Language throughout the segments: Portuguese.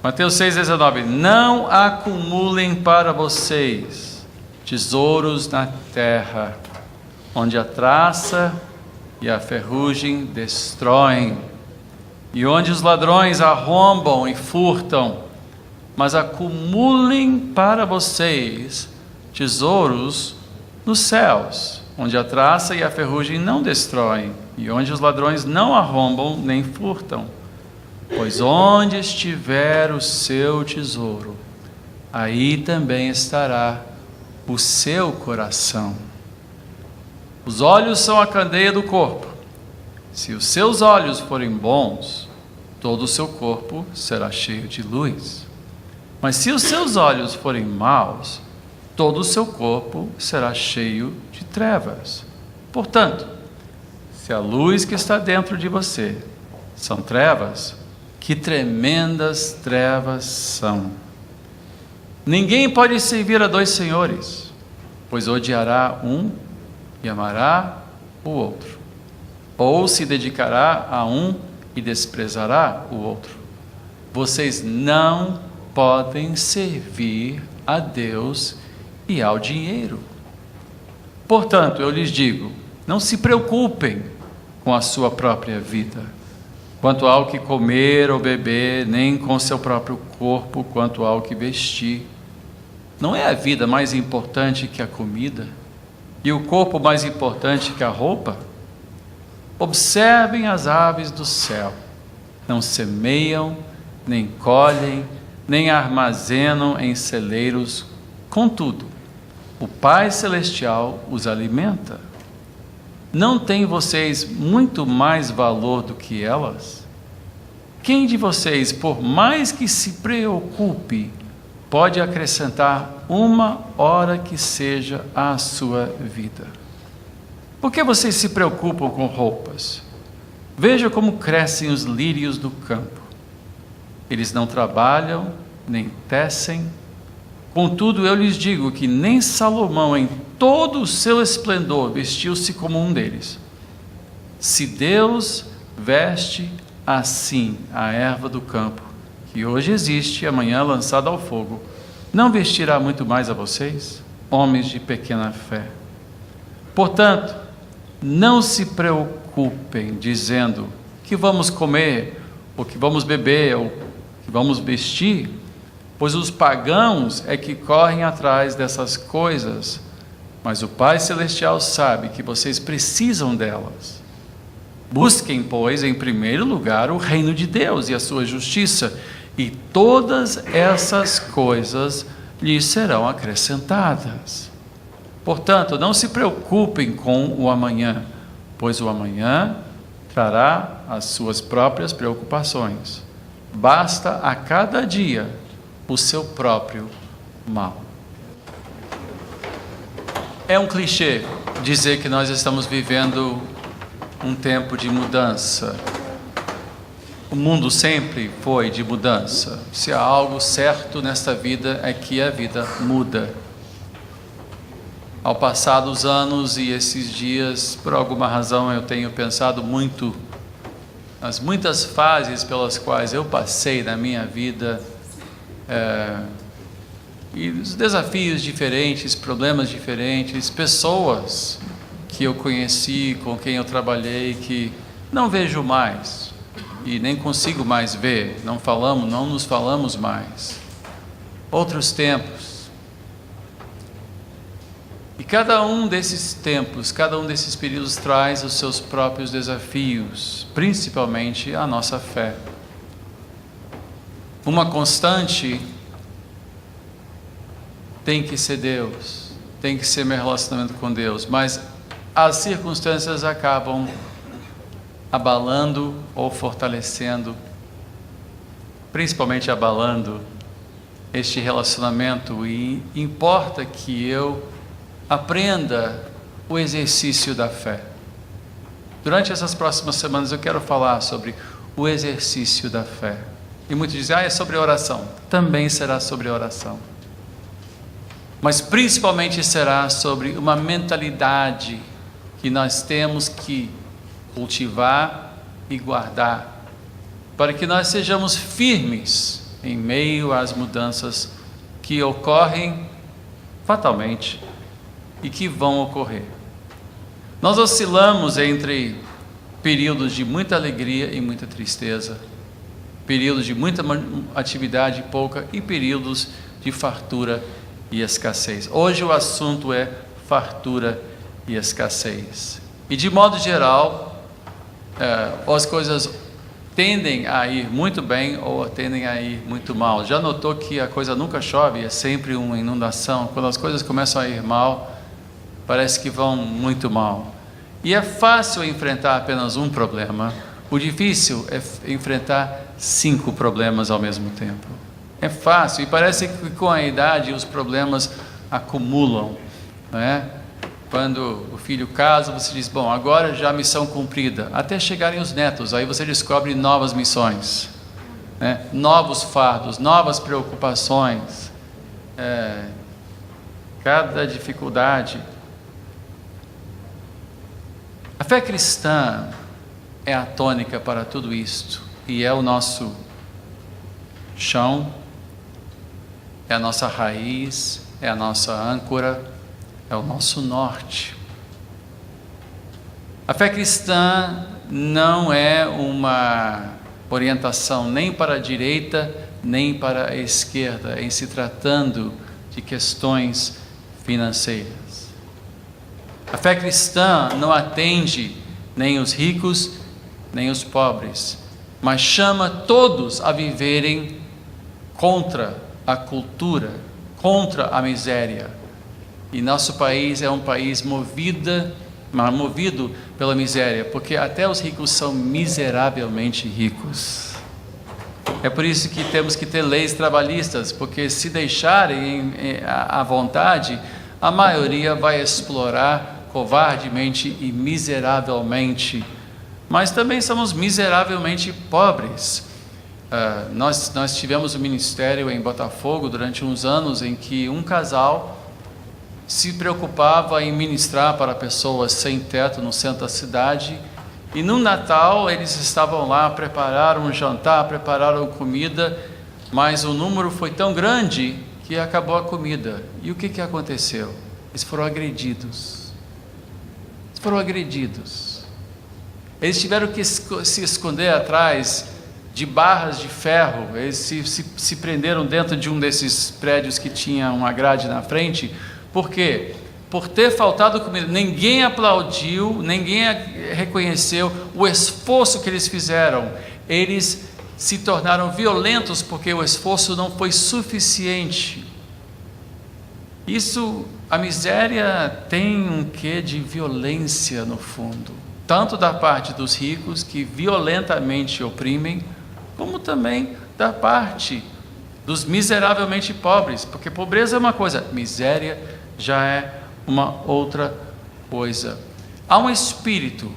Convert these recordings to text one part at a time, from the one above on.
Mateus 6,19: não acumulem para vocês tesouros na terra, onde a traça e a ferrugem destroem, e onde os ladrões arrombam e furtam, mas acumulem para vocês tesouros nos céus, onde a traça e a ferrugem não destroem, e onde os ladrões não arrombam nem furtam. Pois onde estiver o seu tesouro, aí também estará o seu coração. Os olhos são a candeia do corpo. Se os seus olhos forem bons, todo o seu corpo será cheio de luz. Mas se os seus olhos forem maus, todo o seu corpo será cheio de trevas. Portanto, se a luz que está dentro de você são trevas, que tremendas trevas são! Ninguém pode servir a dois senhores, pois odiará um e amará o outro, ou se dedicará a um e desprezará o outro. Vocês não podem servir a Deus e ao dinheiro. Portanto, eu lhes digo, não se preocupem com a sua própria vida, quanto ao que comer ou beber, nem com seu próprio corpo, quanto ao que vestir. Não é a vida mais importante que a comida, e o corpo mais importante que a roupa? Observem as aves do céu, não semeiam, nem colhem, nem armazenam em celeiros, contudo, o Pai Celestial os alimenta. Não têm vocês muito mais valor do que elas? Quem de vocês, por mais que se preocupe, pode acrescentar uma hora que seja à sua vida? Por que vocês se preocupam com roupas? Veja como crescem os lírios do campo. Eles não trabalham, nem tecem. Contudo, eu lhes digo que nem Salomão, em todo o seu esplendor, vestiu-se como um deles. Se Deus veste assim a erva do campo, que hoje existe e amanhã lançada ao fogo, não vestirá muito mais a vocês, homens de pequena fé? Portanto, não se preocupem dizendo que vamos comer, ou que vamos beber, ou que vamos vestir, pois os pagãos é que correm atrás dessas coisas, mas o Pai Celestial sabe que vocês precisam delas. Busquem, pois, em primeiro lugar o reino de Deus e a sua justiça, e todas essas coisas lhes serão acrescentadas. Portanto, não se preocupem com o amanhã, pois o amanhã trará as suas próprias preocupações. Basta a cada dia o seu próprio mal. É um clichê dizer que nós estamos vivendo um tempo de mudança. O mundo sempre foi de mudança. Se há algo certo nesta vida é que a vida muda. Ao passar dos anos e esses dias, por alguma razão eu tenho pensado muito nas muitas fases pelas quais eu passei na minha vida, e os desafios diferentes, problemas diferentes, pessoas que eu conheci, com quem eu trabalhei, que não vejo mais e nem consigo mais ver, não nos falamos mais. Outros tempos. E cada um desses tempos, cada um desses períodos traz os seus próprios desafios, principalmente a nossa fé. Uma constante tem que ser Deus, tem que ser meu relacionamento com Deus, mas as circunstâncias acabam abalando ou fortalecendo, principalmente abalando este relacionamento, e importa que eu aprenda o exercício da fé. Durante essas próximas semanas eu quero falar sobre o exercício da fé. E muitos dizem, é sobre oração. Também será sobre oração. Mas principalmente será sobre uma mentalidade que nós temos que cultivar e guardar, para que nós sejamos firmes em meio às mudanças que ocorrem fatalmente e que vão ocorrer. Nós oscilamos entre períodos de muita alegria e muita tristeza, períodos de muita atividade e pouca, e períodos de fartura e escassez. Hoje o assunto é fartura e escassez. E de modo geral, as coisas tendem a ir muito bem ou tendem a ir muito mal. Já notou que a coisa nunca chove, é sempre uma inundação? Quando as coisas começam a ir mal, parece que vão muito mal. E é fácil enfrentar apenas um problema. O difícil é enfrentar 5 problemas ao mesmo tempo. É fácil, e parece que com a idade os problemas acumulam, não é? Quando o filho casa, você diz, bom, agora já a missão cumprida, até chegarem os netos, aí você descobre novas missões, né? Novos fardos, novas preocupações, cada dificuldade. A fé cristã é a tônica para tudo isto, e é o nosso chão, é a nossa raiz, é a nossa âncora, é o nosso norte. A fé cristã não é uma orientação nem para a direita, nem para a esquerda, em se tratando de questões financeiras. A fé cristã não atende nem os ricos, nem os pobres, mas chama todos a viverem contra a cultura, contra a miséria. E nosso país é um país movido pela miséria, porque até os ricos são miseravelmente ricos. É por isso que temos que ter leis trabalhistas, porque se deixarem à vontade, a maioria vai explorar covardemente e miseravelmente. Mas também somos miseravelmente pobres. Nós tivemos um ministério em Botafogo durante uns anos em que um casal se preocupava em ministrar para pessoas sem teto no centro da cidade, e no Natal eles estavam lá, prepararam um jantar, prepararam comida, mas o número foi tão grande que acabou a comida. E o que aconteceu? Eles foram agredidos. Eles tiveram que se esconder atrás de barras de ferro. Eles se prenderam dentro de um desses prédios que tinha uma grade na frente. Por quê? Por ter faltado comida. Ninguém aplaudiu, ninguém reconheceu o esforço que eles fizeram. Eles se tornaram violentos porque o esforço não foi suficiente. A miséria tem um quê de violência no fundo, tanto da parte dos ricos que violentamente oprimem, como também da parte dos miseravelmente pobres, porque pobreza é uma coisa, miséria já é uma outra coisa. Há um espírito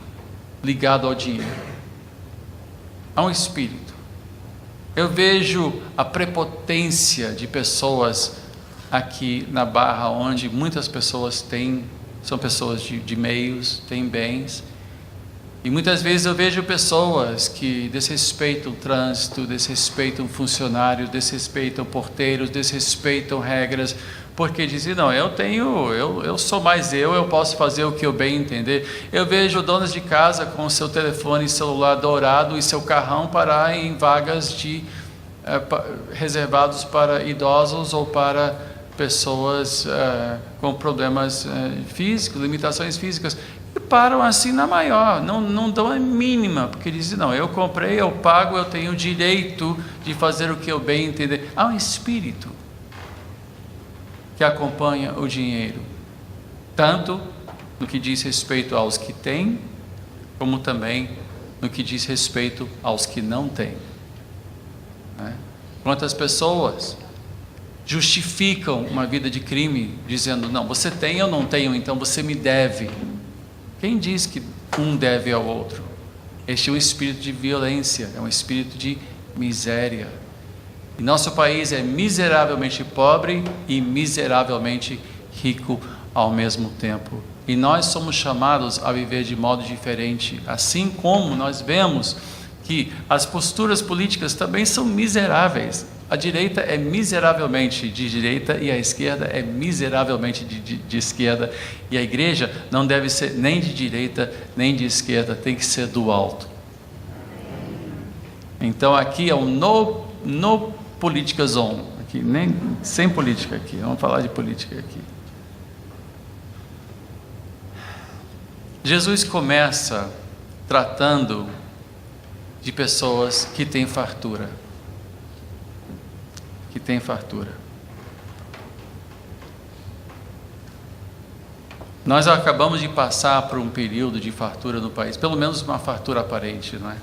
ligado ao dinheiro. Há um espírito. Eu vejo a prepotência de pessoas aqui na Barra, onde muitas pessoas são pessoas de meios, têm bens, e muitas vezes eu vejo pessoas que desrespeitam o trânsito, desrespeitam funcionários, desrespeitam porteiros, desrespeitam regras, porque dizem, não, eu sou mais eu posso fazer o que eu bem entender. Eu vejo donas de casa com seu telefone celular dourado e seu carrão parar em vagas reservados para idosos ou para pessoas com problemas físicos, limitações físicas, e param assim na maior, não dão a mínima, porque dizem, não, eu comprei, eu pago, eu tenho o direito de fazer o que eu bem entender. Há um espírito que acompanha o dinheiro, tanto no que diz respeito aos que têm, como também no que diz respeito aos que não têm. Quantas pessoas justificam uma vida de crime, dizendo, não, você tem, eu não tenho, então você me deve. Quem diz que um deve ao outro? Este é um espírito de violência, é um espírito de miséria. E nosso país é miseravelmente pobre e miseravelmente rico ao mesmo tempo. E nós somos chamados a viver de modo diferente, assim como nós vemos que as posturas políticas também são miseráveis. A direita é miseravelmente de direita e a esquerda é miseravelmente de esquerda. E a igreja não deve ser nem de direita nem de esquerda, tem que ser do alto. Então aqui é um no política zone, aqui, nem, sem política aqui, vamos falar de política aqui. Jesus começa tratando de pessoas que têm fartura. Que têm fartura. Nós acabamos de passar por um período de fartura no país, pelo menos uma fartura aparente, não é?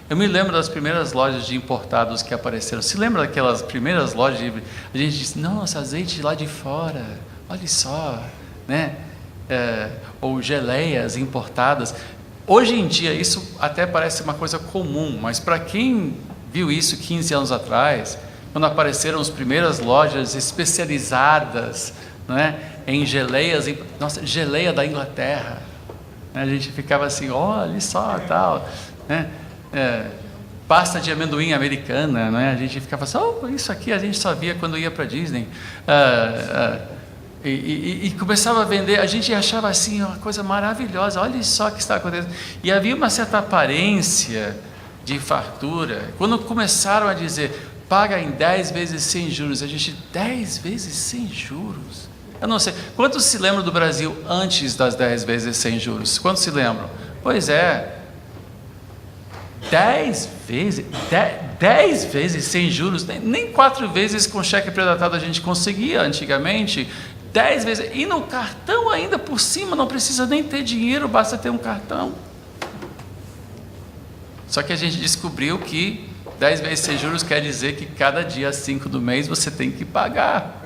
Eu me lembro das primeiras lojas de importados que apareceram. Se lembra daquelas primeiras lojas de... A gente disse, nossa, azeite lá de fora, olha só, né? Ou geleias importadas. Hoje em dia isso até parece uma coisa comum, mas para quem viu isso 15 anos atrás, quando apareceram as primeiras lojas especializadas, né, em geleias, nossa, geleia da Inglaterra, né, a gente ficava assim, olha só, tal, né, pasta de amendoim americana, né, a gente ficava assim, oh, isso aqui a gente só via quando ia para Disney, e começava a vender, a gente achava assim, uma coisa maravilhosa, olha só o que está acontecendo, e havia uma certa aparência de fartura, quando começaram a dizer, paga em 10 vezes sem juros, a gente, 10 vezes sem juros? Eu não sei, quantos se lembram do Brasil antes das 10 vezes sem juros? Quantos se lembram? Pois é, 10 vezes sem juros, nem 4 vezes com cheque pré-datado a gente conseguia antigamente, 10 vezes, e no cartão ainda por cima, não precisa nem ter dinheiro, basta ter um cartão. Só que a gente descobriu que 10 vezes sem juros quer dizer que cada dia 5 do mês você tem que pagar.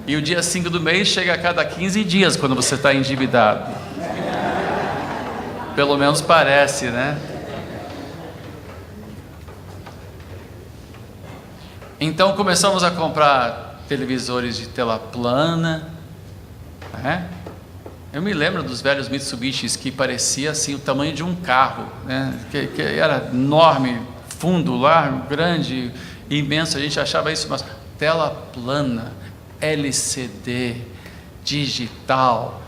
E o dia 5 do mês chega a cada 15 dias quando você está endividado. Pelo menos parece, né? Então começamos a comprar televisores de tela plana, né? Eu me lembro dos velhos Mitsubishis que parecia assim o tamanho de um carro, né? que era enorme, fundo, largo, grande, imenso. A gente achava isso, mas tela plana, LCD, digital,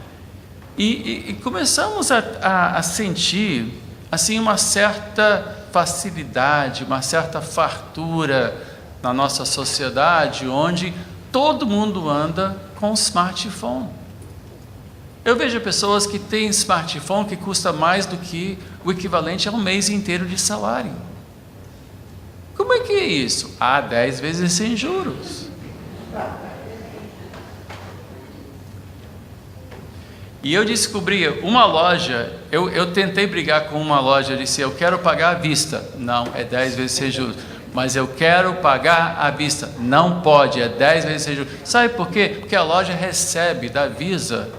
e começamos a sentir assim uma certa facilidade, uma certa fartura na nossa sociedade, onde todo mundo anda com smartphone. Eu vejo pessoas que têm smartphone que custa mais do que o equivalente a um mês inteiro de salário. Como é que é isso? 10 vezes sem juros. E eu descobri uma loja, eu tentei brigar com uma loja, disse, eu quero pagar à vista. Não, é 10 vezes sem juros. Mas eu quero pagar à vista. Não pode, é 10 vezes sem juros. Sabe por quê? Porque a loja recebe da Visa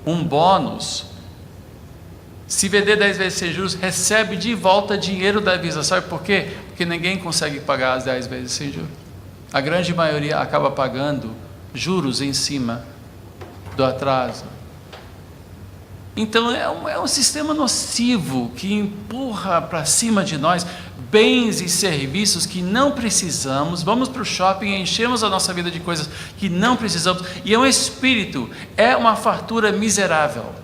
um bônus. Se vender 10 vezes sem juros, recebe de volta dinheiro da Visa. Sabe por quê? Porque ninguém consegue pagar as 10 vezes sem juros. A grande maioria acaba pagando juros em cima do atraso. Então é um sistema nocivo que empurra para cima de nós bens e serviços que não precisamos. Vamos para o shopping, enchemos a nossa vida de coisas que não precisamos, e é um espírito, é uma fartura miserável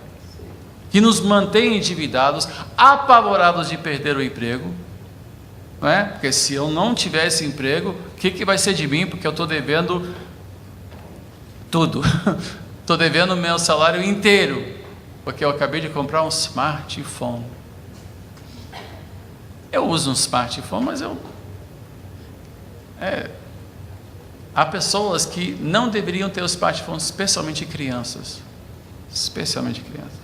que nos mantém endividados, apavorados de perder o emprego, não é? Porque se eu não tiver esse emprego, o que vai ser de mim? Porque eu estou devendo tudo, estou devendo o meu salário inteiro, porque eu acabei de comprar um smartphone. Eu uso um smartphone, mas há pessoas que não deveriam ter o smartphone, especialmente crianças. Especialmente crianças.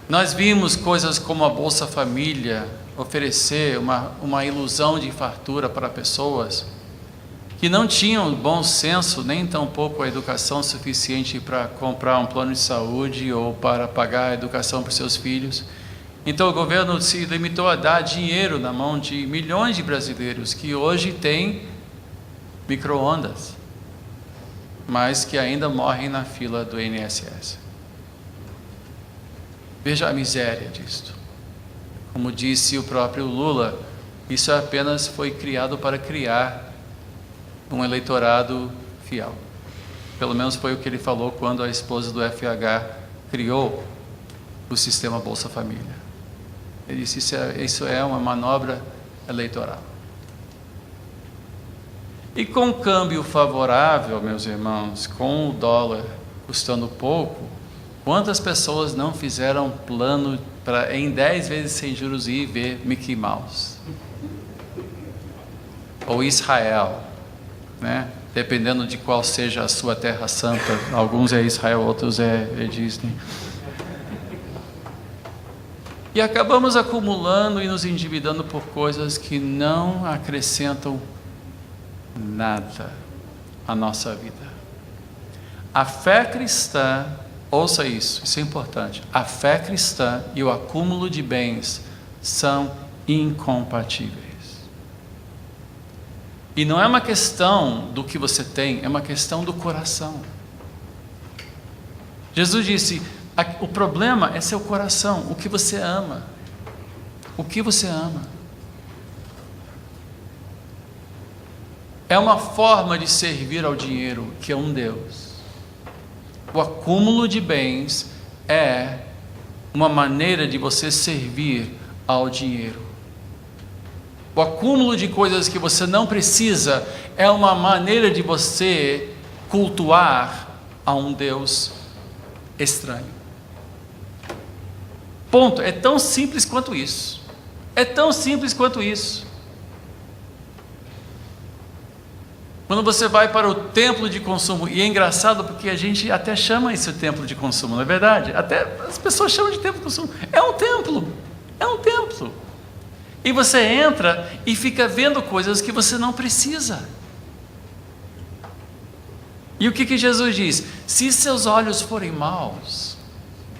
Nós vimos coisas como a Bolsa Família oferecer uma ilusão de fartura para pessoas que não tinham bom senso, nem tampouco a educação suficiente para comprar um plano de saúde ou para pagar a educação para os seus filhos. Então o governo se limitou a dar dinheiro na mão de milhões de brasileiros que hoje têm micro-ondas, mas que ainda morrem na fila do INSS. Veja a miséria disto. Como disse o próprio Lula, Isso apenas foi criado para criar um eleitorado fiel. Pelo menos foi o que ele falou quando a esposa do FH criou o sistema Bolsa Família. Ele disse, isso é uma manobra eleitoral. E com câmbio favorável, meus irmãos, com o dólar custando pouco, quantas pessoas não fizeram plano para em 10 vezes sem juros ir ver Mickey Mouse? Ou Israel, né? Dependendo de qual seja a sua terra santa. Alguns é Israel, outros é Disney. E acabamos acumulando e nos endividando por coisas que não acrescentam nada à nossa vida. A fé cristã, ouça isso é importante, a fé cristã e o acúmulo de bens são incompatíveis. E não é uma questão do que você tem, é uma questão do coração. Jesus disse, o problema é seu coração, o que você ama. O que você ama. É uma forma de servir ao dinheiro, que é um Deus. O acúmulo de bens é uma maneira de você servir ao dinheiro. O acúmulo de coisas que você não precisa é uma maneira de você cultuar a um Deus estranho. Ponto. É tão simples quanto isso. É tão simples quanto isso. Quando você vai para o templo de consumo, e é engraçado porque a gente até chama isso de templo de consumo, não é verdade? Até as pessoas chamam de templo de consumo. É um templo. É um templo. E você entra e fica vendo coisas que você não precisa. E o que Jesus diz? Se seus olhos forem maus,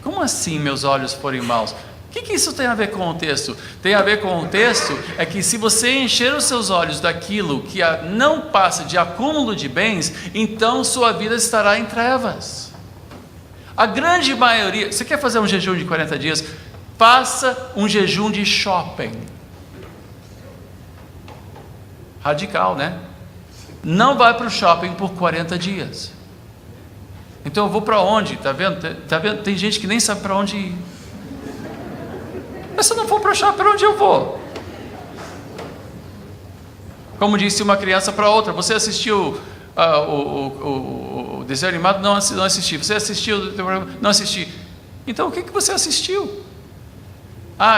como assim meus olhos forem maus? O que isso tem a ver com o texto? Tem a ver com o texto é que se você encher os seus olhos daquilo que não passa de acúmulo de bens, então sua vida estará em trevas. A grande maioria, você quer fazer um jejum de 40 dias? Faça um jejum de shopping. Radical, né? Não vai para o shopping por 40 dias. Então eu vou para onde? Tá vendo? Tem gente que nem sabe para onde ir. Mas se eu não for para o shopping, para onde eu vou? Como disse uma criança para outra, você assistiu o desenho animado? Não assisti. Você assistiu? Não assisti. Então o que você assistiu?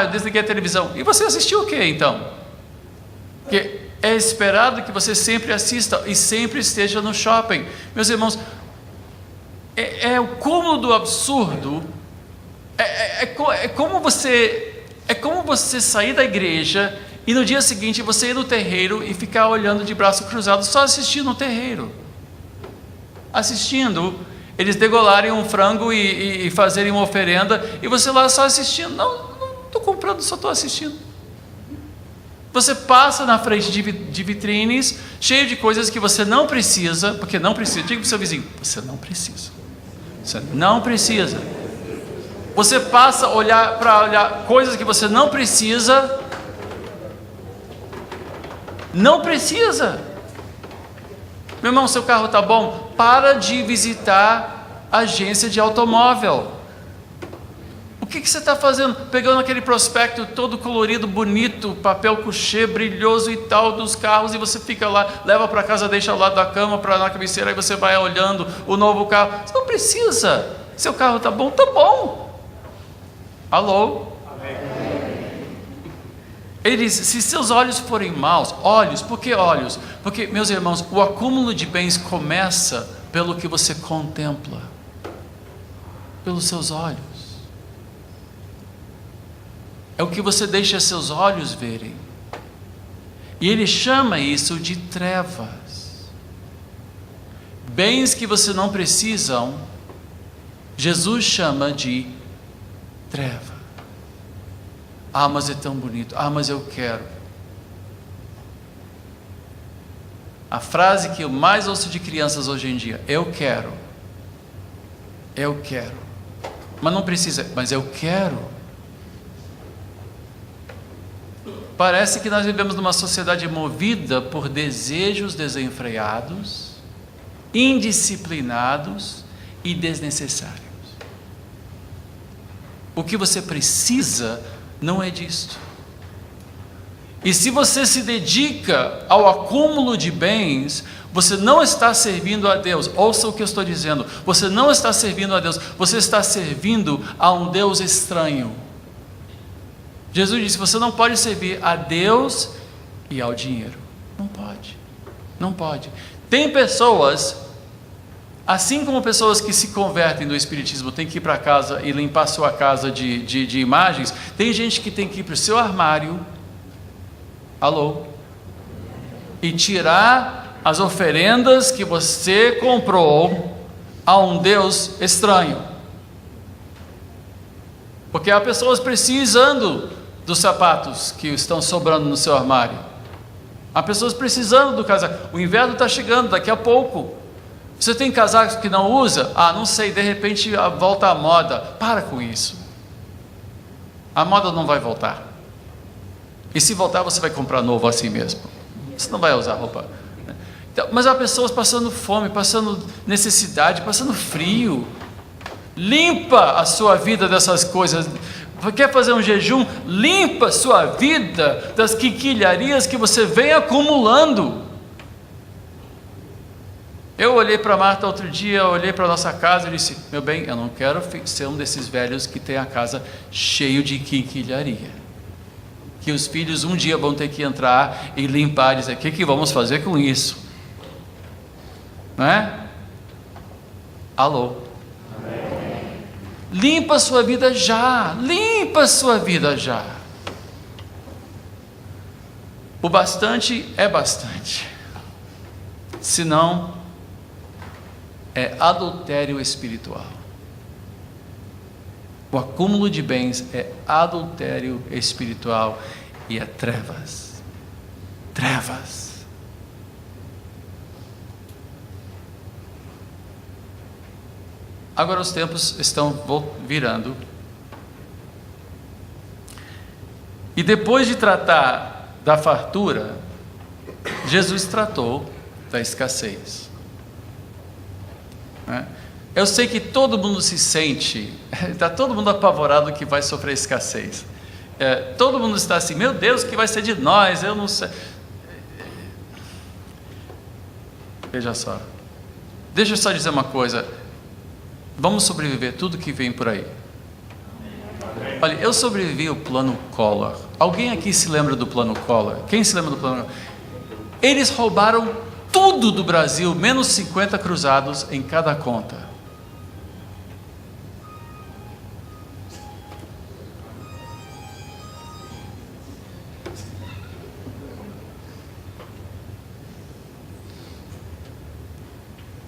Eu desliguei a televisão. E você assistiu o que então? Porque é esperado que você sempre assista e sempre esteja no shopping. Meus irmãos, é o cúmulo do absurdo. É como você sair da igreja e no dia seguinte você ir no terreiro e ficar olhando de braço cruzado, só assistindo no terreiro. Assistindo eles degolarem um frango e fazerem uma oferenda, e você lá só assistindo. Não estou comprando, só estou assistindo. Você passa na frente de vitrines, cheio de coisas que você não precisa, porque não precisa. Diga para o seu vizinho, você não precisa. Você não precisa. Você passa a olhar coisas que você não precisa. Não precisa. Meu irmão, seu carro está bom? Para de visitar agência de automóvel. O que você está fazendo? Pegando aquele prospecto todo colorido, bonito, papel couché, brilhoso e tal, dos carros, e você fica lá, leva para casa, deixa ao lado da cama, na cabeceira, aí você vai olhando o novo carro. Você não precisa. Seu carro está bom? Está bom. Alô? Amém. Ele diz, se seus olhos forem maus, olhos, por que olhos? Porque, meus irmãos, o acúmulo de bens começa pelo que você contempla, pelos seus olhos. É o que você deixa seus olhos verem. E ele chama isso de trevas. Bens que você não precisa, Jesus chama de treva. Mas é tão bonito. Mas eu quero. A frase que eu mais ouço de crianças hoje em dia: eu quero. Eu quero. Mas não precisa. Mas eu quero. Parece que nós vivemos numa sociedade movida por desejos desenfreados, indisciplinados e desnecessários. O que você precisa não é disto. E se você se dedica ao acúmulo de bens, você não está servindo a Deus. Ouça o que eu estou dizendo. Você não está servindo a Deus, você está servindo a um Deus estranho. Jesus disse: você não pode servir a Deus e ao dinheiro. Não pode. Não pode. Tem pessoas, assim como pessoas que se convertem do espiritismo têm que ir para casa e limpar sua casa de imagens, tem gente que tem que ir para o seu armário, e tirar as oferendas que você comprou a um Deus estranho. Porque há pessoas precisando dos sapatos que estão sobrando no seu armário. Há pessoas precisando do casaco. O inverno está chegando daqui a pouco. Você tem casacos que não usa? Não sei, de repente volta a moda. Para com isso. A moda não vai voltar. E se voltar, você vai comprar novo assim mesmo. Você não vai usar roupa. Então, mas há pessoas passando fome, passando necessidade, passando frio. Limpa a sua vida dessas coisas. Quer fazer um jejum? Limpa a sua vida das quinquilharias que você vem acumulando. Eu olhei para Marta outro dia, olhei para a nossa casa e disse: meu bem, eu não quero ser um desses velhos que tem a casa cheio de quinquilharia. Que os filhos um dia vão ter que entrar e limpar e dizer: o que vamos fazer com isso? Não é? Amém. Limpa a sua vida já. Limpa a sua vida já. O bastante é bastante. Senão, é adultério espiritual. O acúmulo de bens é adultério espiritual e é trevas. Trevas. Agora os tempos estão virando. E depois de tratar da fartura, Jesus tratou da escassez. Eu sei que todo mundo se sente, está todo mundo apavorado que vai sofrer escassez. Todo mundo está assim: meu Deus, o que vai ser de nós? Eu não sei. Veja só, deixa eu só dizer uma coisa: vamos sobreviver tudo que vem por aí. Olha, eu sobrevivi ao plano Collor. Alguém aqui se lembra do plano Collor? Quem se lembra do plano Collor? Eles roubaram tudo do Brasil, menos 50 cruzados em cada conta.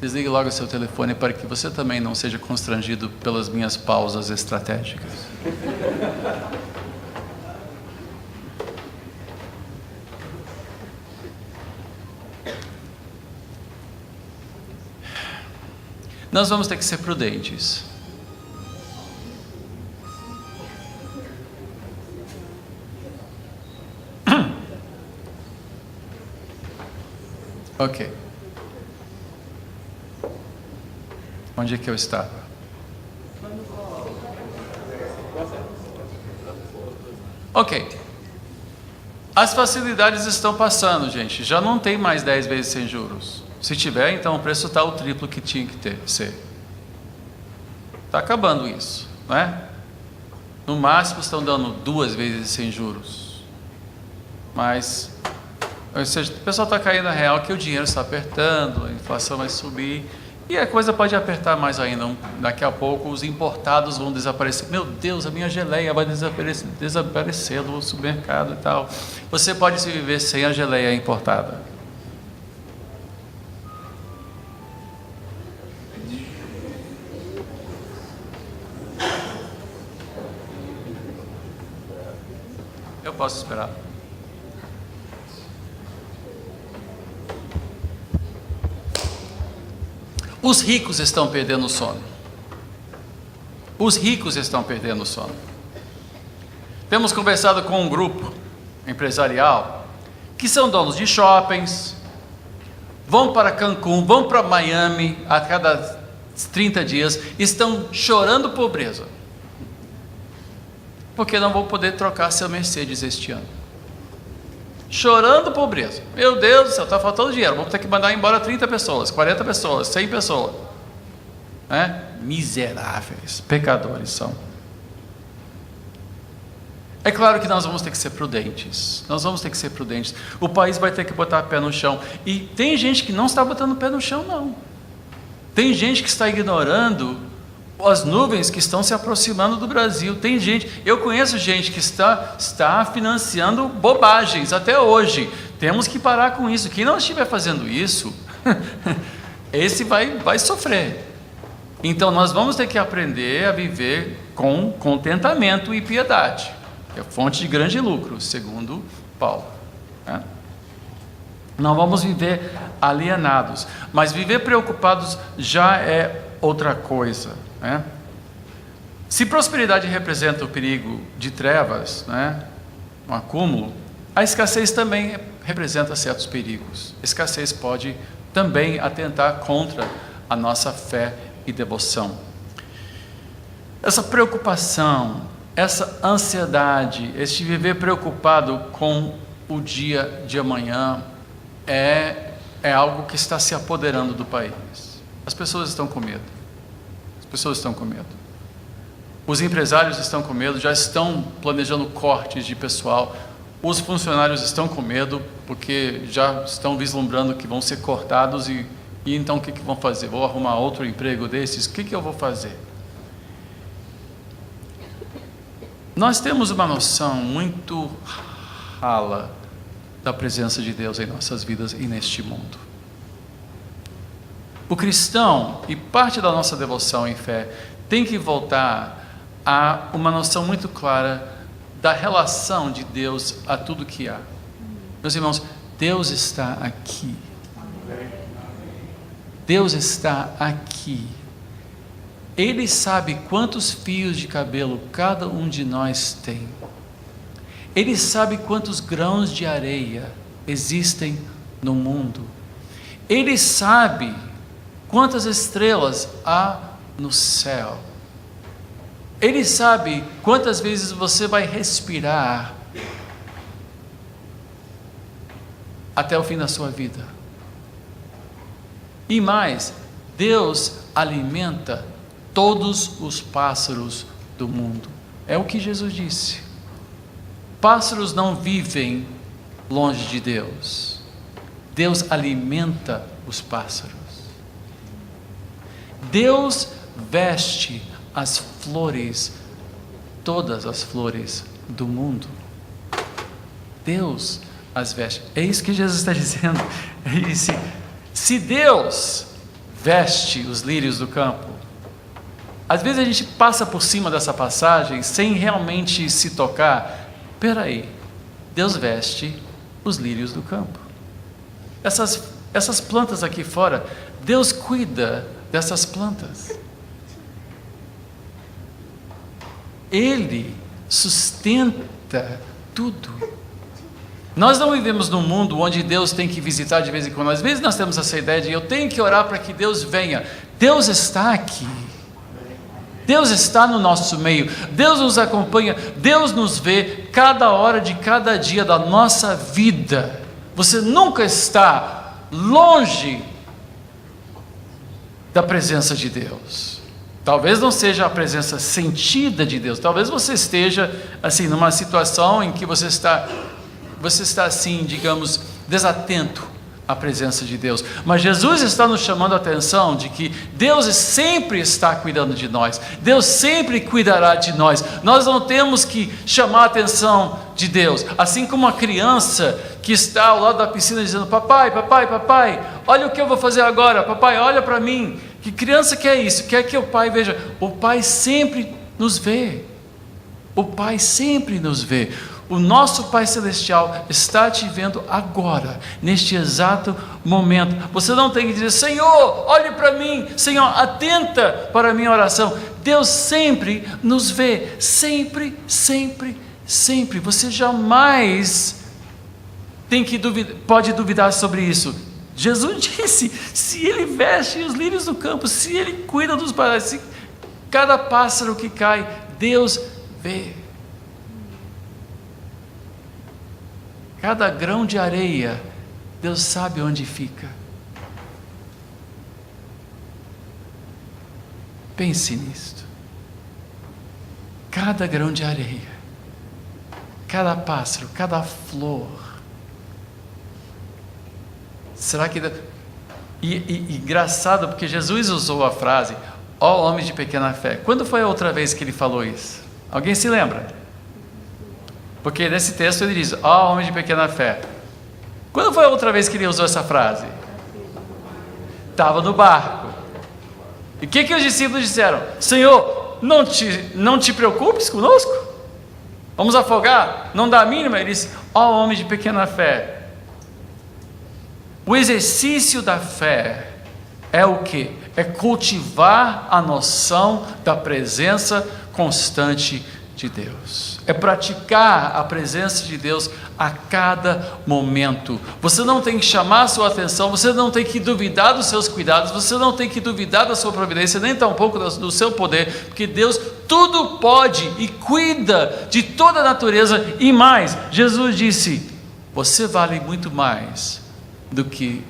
Desligue logo o seu telefone para que você também não seja constrangido pelas minhas pausas estratégicas. Nós vamos ter que ser prudentes. Ok. Onde é que eu estava? Ok. As facilidades estão passando, gente. Já não tem mais 10 vezes sem juros. Se tiver, então o preço está o triplo que tinha que ser. Está acabando isso, não é? No máximo estão dando 2 vezes sem juros. Mas, ou seja, o pessoal está caindo na real que o dinheiro está apertando, a inflação vai subir. E a coisa pode apertar mais ainda. Daqui a pouco os importados vão desaparecer. Meu Deus, a minha geleia vai desaparecer do supermercado e tal. Você pode se viver sem a geleia importada. Eu posso esperar. Os ricos estão perdendo o sono. Os ricos estão perdendo o sono. Temos conversado com um grupo empresarial, que são donos de shoppings, vão para Cancún, vão para Miami a cada 30 dias, estão chorando pobreza, porque não vão poder trocar seu Mercedes este ano. Chorando pobreza. Meu Deus do céu, está faltando dinheiro, vamos ter que mandar embora 30 pessoas, 40 pessoas, 100 pessoas. Miseráveis, pecadores são. É claro que nós vamos ter que ser prudentes. Nós vamos ter que ser prudentes. O país vai ter que botar o pé no chão. E tem gente que não está botando o pé no chão, não. Tem gente que está ignorando as nuvens que estão se aproximando do Brasil. Tem gente, eu conheço gente que está financiando bobagens até hoje. Temos que parar com isso. Quem não estiver fazendo isso, esse vai sofrer. Então nós vamos ter que aprender a viver com contentamento e piedade. É fonte de grande lucro, segundo Paulo. Não vamos viver alienados, mas viver preocupados já é outra coisa. Se prosperidade representa o perigo de trevas, um acúmulo, a escassez também representa certos perigos. A escassez pode também atentar contra a nossa fé e devoção. Essa preocupação, essa ansiedade, este viver preocupado com o dia de amanhã é algo que está se apoderando do país. As pessoas estão com medo. As pessoas estão com medo. Os empresários estão com medo, já estão planejando cortes de pessoal. Os funcionários estão com medo porque já estão vislumbrando que vão ser cortados e então o que vão fazer? Vou arrumar outro emprego desses? O que eu vou fazer? Nós temos uma noção muito rala da presença de Deus em nossas vidas e neste mundo. O cristão, e parte da nossa devoção em fé, tem que voltar a uma noção muito clara da relação de Deus a tudo que há. Meus irmãos, Deus está aqui. Deus está aqui. Ele sabe quantos fios de cabelo cada um de nós tem. Ele sabe quantos grãos de areia existem no mundo. Ele sabe quantas estrelas há no céu. Ele sabe quantas vezes você vai respirar até o fim da sua vida. E mais, Deus alimenta todos os pássaros do mundo. É o que Jesus disse. Pássaros não vivem longe de Deus. Deus alimenta os pássaros. Deus veste as flores, todas as flores do mundo. Deus as veste. É isso que Jesus está dizendo. Ele disse: se Deus veste os lírios do campo, às vezes a gente passa por cima dessa passagem sem realmente se tocar. Peraí, Deus veste os lírios do campo. Essas plantas aqui fora, Deus cuida dessas plantas. Ele sustenta tudo. Nós não vivemos num mundo onde Deus tem que visitar de vez em quando. Às vezes nós temos essa ideia de eu tenho que orar para que Deus venha. Deus está aqui. Deus está no nosso meio. Deus nos acompanha. Deus nos vê cada hora de cada dia da nossa vida. Você nunca está longe da presença de Deus. Talvez não seja a presença sentida de Deus. Talvez você esteja assim numa situação em que você está assim, digamos, desatento à presença de Deus. Mas Jesus está nos chamando a atenção de que Deus sempre está cuidando de nós. Deus sempre cuidará de nós. Nós não temos que chamar a atenção de Deus. Assim como uma criança que está ao lado da piscina dizendo: papai, papai, papai, olha o que eu vou fazer agora. Papai, olha para mim. Que criança quer isso? Quer que o pai veja? O pai sempre nos vê. O pai sempre nos vê. O nosso Pai Celestial está te vendo agora, neste exato momento. Você não tem que dizer: Senhor, olhe para mim, Senhor, atenta para a minha oração. Deus sempre nos vê, sempre, sempre, Sempre, você jamais pode duvidar sobre isso. Jesus disse, se Ele veste os lírios do campo, se Ele cuida dos pássaros, se cada pássaro que cai, Deus vê. Cada grão de areia, Deus sabe onde fica. Pense nisto. Cada grão de areia, cada pássaro, cada flor. Será que... engraçado, porque Jesus usou a frase, ó homem de pequena fé. Quando foi a outra vez que Ele falou isso? Alguém se lembra? Porque nesse texto Ele diz, ó homem de pequena fé. Quando foi a outra vez que Ele usou essa frase? Estava no barco. E o que os discípulos disseram? Senhor, não te preocupes conosco? Vamos afogar? Não dá a mínima? Ele disse, ó homem de pequena fé. O exercício da fé é o quê? É cultivar a noção da presença constante de Deus. É praticar a presença de Deus a cada momento. Você não tem que chamar a sua atenção, você não tem que duvidar dos seus cuidados, você não tem que duvidar da sua providência, nem tampouco do seu poder, porque Deus tudo pode e cuida de toda a natureza e mais. Jesus disse, você vale muito mais do que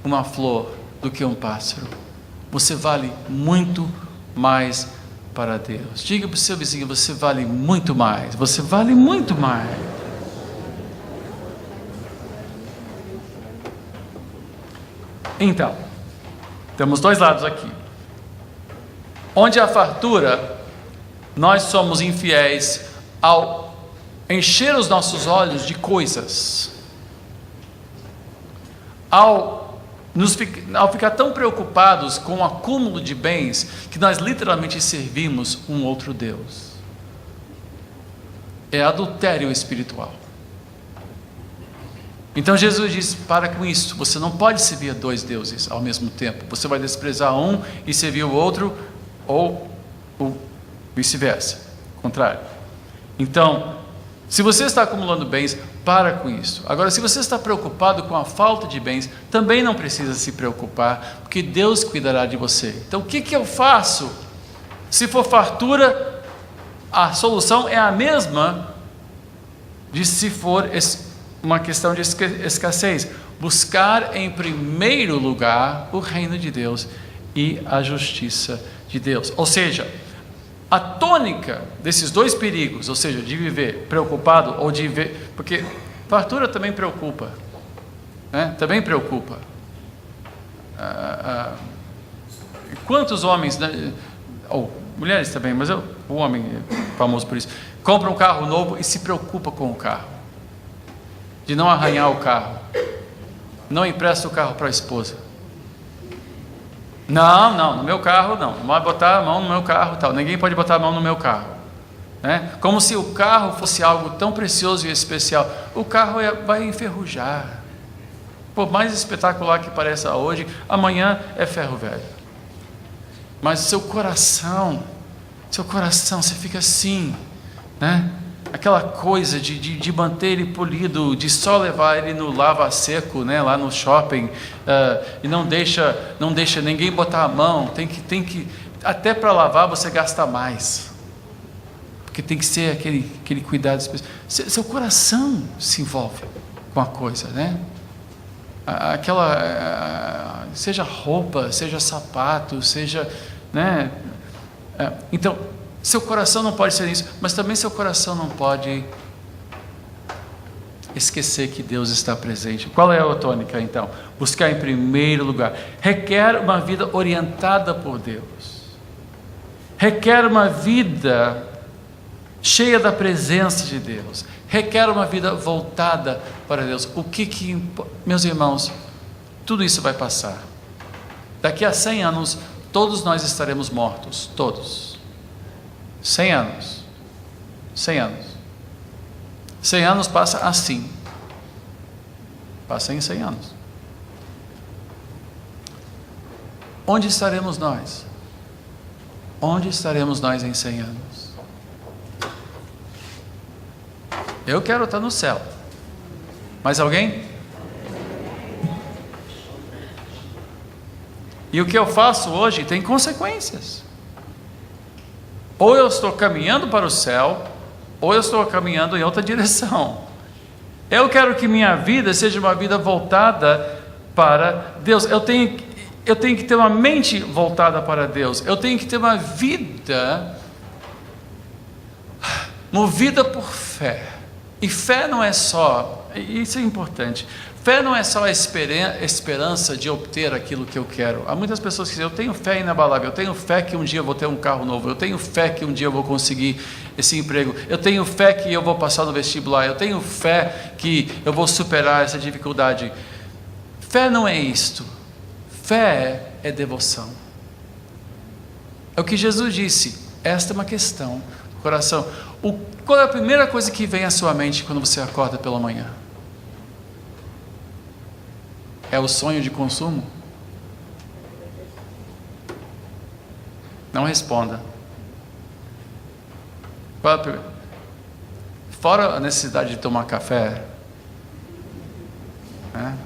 uma flor, do que um pássaro. Você vale muito mais para Deus. Diga para o seu vizinho, você vale muito mais. Você vale muito mais. Então, temos dois lados aqui. Onde há fartura, nós somos infiéis ao encher os nossos olhos de coisas. Ao ficar tão preocupados com o acúmulo de bens, que nós literalmente servimos um outro Deus. É adultério espiritual. Então Jesus diz, para com isso, você não pode servir a dois deuses ao mesmo tempo. Você vai desprezar um e servir o outro, ou vice-versa, contrário. Então, se você está acumulando bens, para com isso. Agora, se você está preocupado com a falta de bens, também não precisa se preocupar, porque Deus cuidará de você. Então, o que eu faço? Se for fartura, a solução é a mesma de se for uma questão de escassez. Buscar em primeiro lugar o reino de Deus e a justiça de Deus. Ou seja, a tônica desses dois perigos, ou seja, de viver preocupado ou de viver... Porque fartura também preocupa, né? Também preocupa. Quantos homens, né? Ou mulheres também, mas o homem é famoso por isso, compra um carro novo e se preocupa com o carro, de não arranhar o carro, não empresta o carro para a esposa. Não, no meu carro não vai botar a mão no meu carro, tal. Ninguém pode botar a mão no meu carro, né? Como se o carro fosse algo tão precioso e especial. O carro vai enferrujar, por mais espetacular que pareça hoje, amanhã é ferro velho. Mas seu coração, você fica assim, né? Aquela coisa de manter ele polido, de só levar ele no lava-seco, né, lá no shopping, e não deixa ninguém botar a mão, tem que até para lavar você gasta mais, porque tem que ser aquele cuidado especial. Seu coração se envolve com a coisa, né? Seja roupa, seja sapato, seja, né? Então, seu coração não pode ser isso, mas também seu coração não pode esquecer que Deus está presente. Qual é a tônica então? Buscar em primeiro lugar. Requer uma vida orientada por Deus. Requer uma vida cheia da presença de Deus. Requer uma vida voltada para Deus. Meus irmãos, tudo isso vai passar. Daqui a 100 anos, todos nós estaremos mortos, todos. 100 anos. 100 anos. 100 anos passa assim. Passa em 100 anos. Onde estaremos nós? Onde estaremos nós em 100 anos? Eu quero estar no céu. Mais alguém? E o que eu faço hoje tem consequências. Ou eu estou caminhando para o céu, ou eu estou caminhando em outra direção. Eu quero que minha vida seja uma vida voltada para Deus. Eu tenho que ter uma mente voltada para Deus. Eu tenho que ter uma vida movida por fé. E fé não é só, isso é importante, fé não é só a esperança de obter aquilo que eu quero. Há muitas pessoas que dizem, eu tenho fé inabalável, eu tenho fé que um dia eu vou ter um carro novo, eu tenho fé que um dia eu vou conseguir esse emprego, eu tenho fé que eu vou passar no vestibular, eu tenho fé que eu vou superar essa dificuldade. Fé não é isto, fé é devoção. É o que Jesus disse, esta é uma questão do coração. Qual é a primeira coisa que vem à sua mente quando você acorda pela manhã? É o sonho de consumo? Não responda. Qual é a primeira? Fora a necessidade de tomar café, né?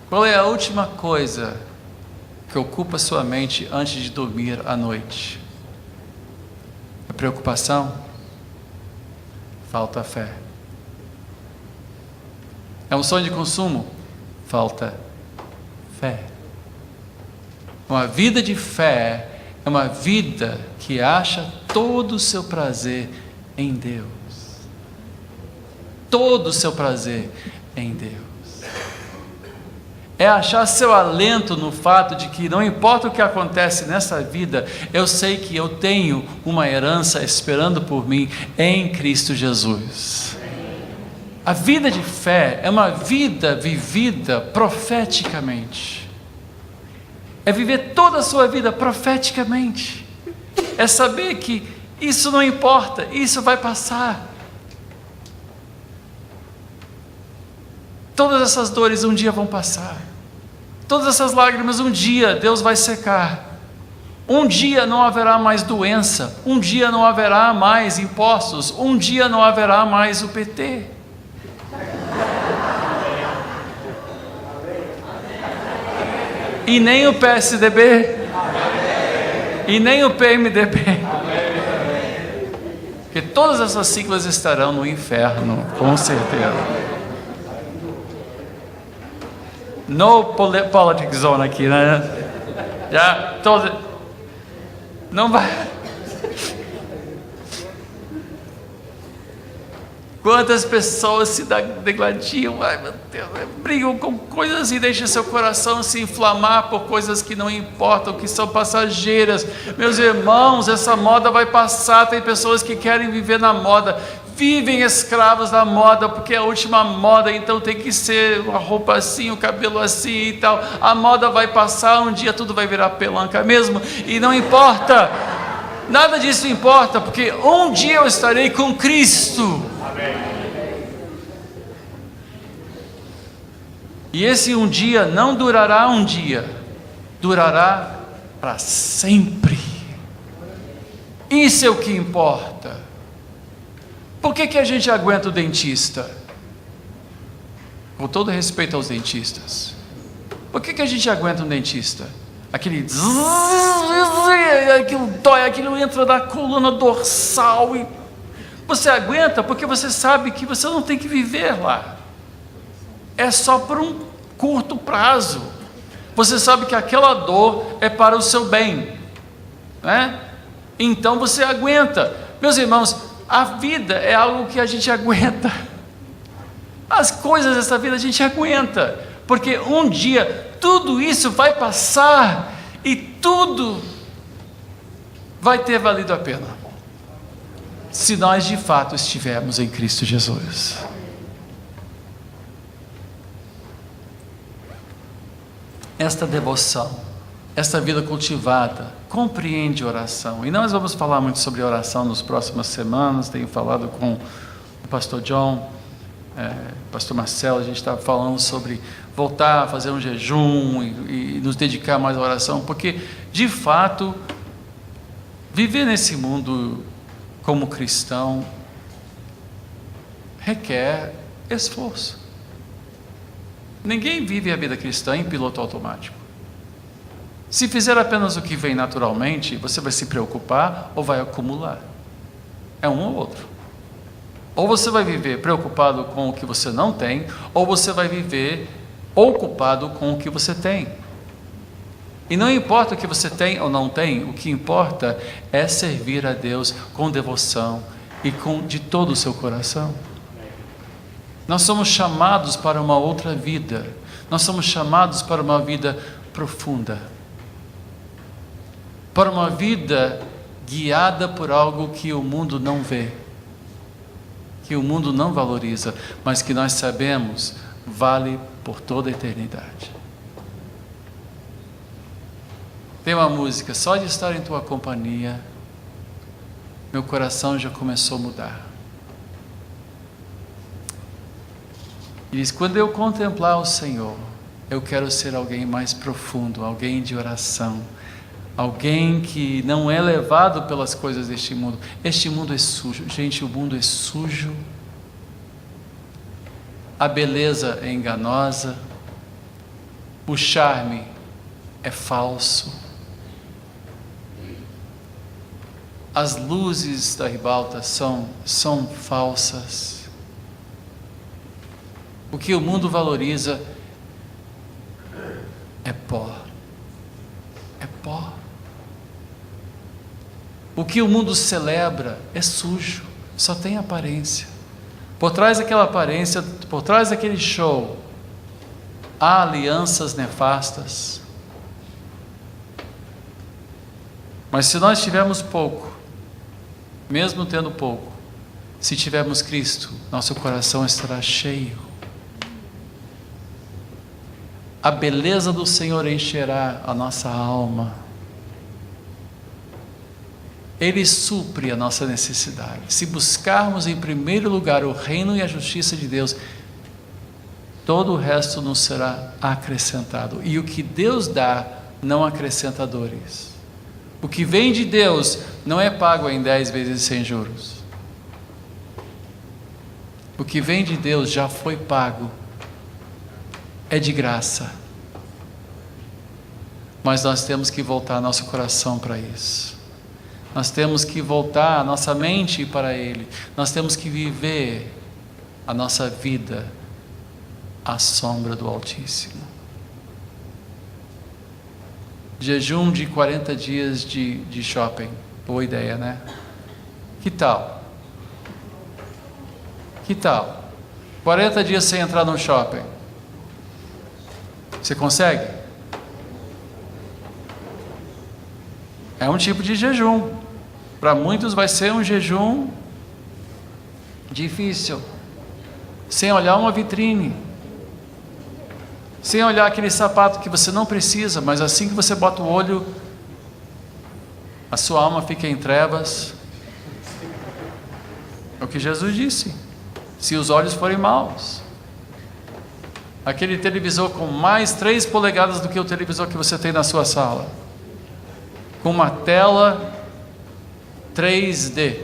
Qual é a última coisa que ocupa sua mente antes de dormir à noite? A preocupação? Falta fé. É um sonho de consumo? Falta fé. Uma vida de fé é uma vida que acha todo o seu prazer em Deus. Todo o seu prazer em Deus. É achar seu alento no fato de que não importa o que acontece nessa vida, eu sei que eu tenho uma herança esperando por mim em Cristo Jesus. A vida de fé é uma vida vivida profeticamente. É viver toda a sua vida profeticamente. É saber que isso não importa, isso vai passar. Todas essas dores um dia vão passar. Todas essas lágrimas um dia Deus vai secar. Um dia não haverá mais doença. Um dia não haverá mais impostos. Um dia não haverá mais o PT. E nem o PSDB. E nem o PMDB. Porque todas essas siglas estarão no inferno, com certeza. No politics zone aqui, né? Já todo não vai. Quantas pessoas se degladiam, ai meu Deus, brigam com coisas e deixam seu coração se inflamar por coisas que não importam, que são passageiras. Meus irmãos, essa moda vai passar. Tem pessoas que querem viver na moda, vivem escravos da moda, porque é a última moda, então tem que ser uma roupa assim, o cabelo assim e tal. A moda vai passar, um dia tudo vai virar pelanca mesmo, e não importa, nada disso importa, porque um dia eu estarei com Cristo. E esse um dia não durará um dia, durará para sempre. Isso é o que importa. Por que a gente aguenta o dentista? Com todo respeito aos dentistas. Por que a gente aguenta um dentista? Aquilo dói, aquilo entra na coluna dorsal. E você aguenta porque você sabe que você não tem que viver lá. É só por um curto prazo. Você sabe que aquela dor é para o seu bem, né? Então você aguenta. Meus irmãos, a vida é algo que a gente aguenta. As coisas dessa vida a gente aguenta, porque um dia tudo isso vai passar e tudo vai ter valido a pena, se nós de fato estivermos em Cristo Jesus. Esta devoção, esta vida cultivada, compreende oração. E nós vamos falar muito sobre oração nas próximas semanas. Tenho falado com o pastor John, pastor Marcelo, a gente está falando sobre voltar a fazer um jejum e nos dedicar mais à oração, porque de fato viver nesse mundo como cristão, requer esforço. Ninguém vive a vida cristã em piloto automático. Se fizer apenas o que vem naturalmente, você vai se preocupar ou vai acumular. É um ou outro. Ou você vai viver preocupado com o que você não tem, ou você vai viver ocupado com o que você tem. E não importa o que você tem ou não tem, o que importa é servir a Deus com devoção e de todo o seu coração. Nós somos chamados para uma outra vida. Nós somos chamados para uma vida profunda. Para uma vida guiada por algo que o mundo não vê, que o mundo não valoriza, mas que nós sabemos vale por toda a eternidade. Tem uma música, só de estar em tua companhia, meu coração já começou a mudar. E diz, quando eu contemplar o Senhor, eu quero ser alguém mais profundo, alguém de oração, alguém que não é levado pelas coisas deste mundo. Este mundo é sujo, gente, o mundo é sujo, a beleza é enganosa, o charme é falso, as luzes da ribalta são falsas. O que o mundo valoriza é pó. É pó. O que o mundo celebra é sujo, só tem aparência. Por trás daquela aparência, por trás daquele show, há alianças nefastas. Mas se nós tivermos pouco, mesmo tendo pouco, se tivermos Cristo, nosso coração estará cheio. A beleza do Senhor encherá a nossa alma. Ele supre a nossa necessidade. Se buscarmos em primeiro lugar o reino e a justiça de Deus, todo o resto nos será acrescentado. E o que Deus dá não acrescenta dores. O que vem de Deus não é pago em 10 vezes sem juros. O que vem de Deus já foi pago. É de graça. Mas nós temos que voltar nosso coração para isso. Nós temos que voltar a nossa mente para Ele. Nós temos que viver a nossa vida à sombra do Altíssimo. Jejum de 40 dias de shopping. Boa ideia, né? Que tal? Que tal? 40 dias sem entrar no shopping. Você consegue? É um tipo de jejum. Para muitos vai ser um jejum difícil. Sem olhar uma vitrine. Sem olhar aquele sapato que você não precisa, mas assim que você bota o olho, a sua alma fica em trevas. É o que Jesus disse. Se os olhos forem maus. Aquele televisor com mais 3 polegadas do que o televisor que você tem na sua sala. Com uma tela 3D.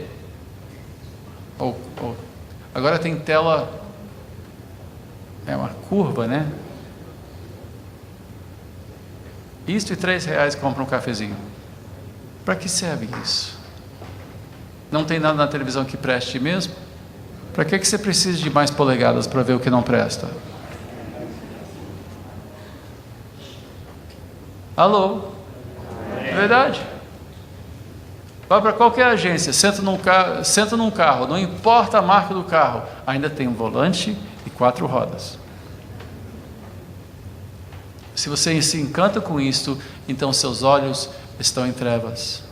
Agora tem tela, é uma curva, né? Isto e R$3 compra um cafezinho. Para que serve isso? Não tem nada na televisão que preste mesmo? Para que você precisa de mais polegadas para ver o que não presta? Alô? É verdade. Vai para qualquer agência, senta num carro, não importa a marca do carro, ainda tem um volante e 4 rodas. Se você se encanta com isto, então seus olhos estão em trevas.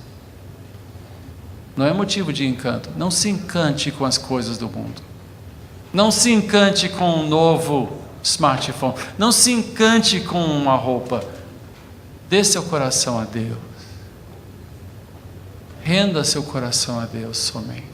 Não é motivo de encanto. Não se encante com as coisas do mundo. Não se encante com um novo smartphone. Não se encante com uma roupa. Dê seu coração a Deus. Renda seu coração a Deus somente.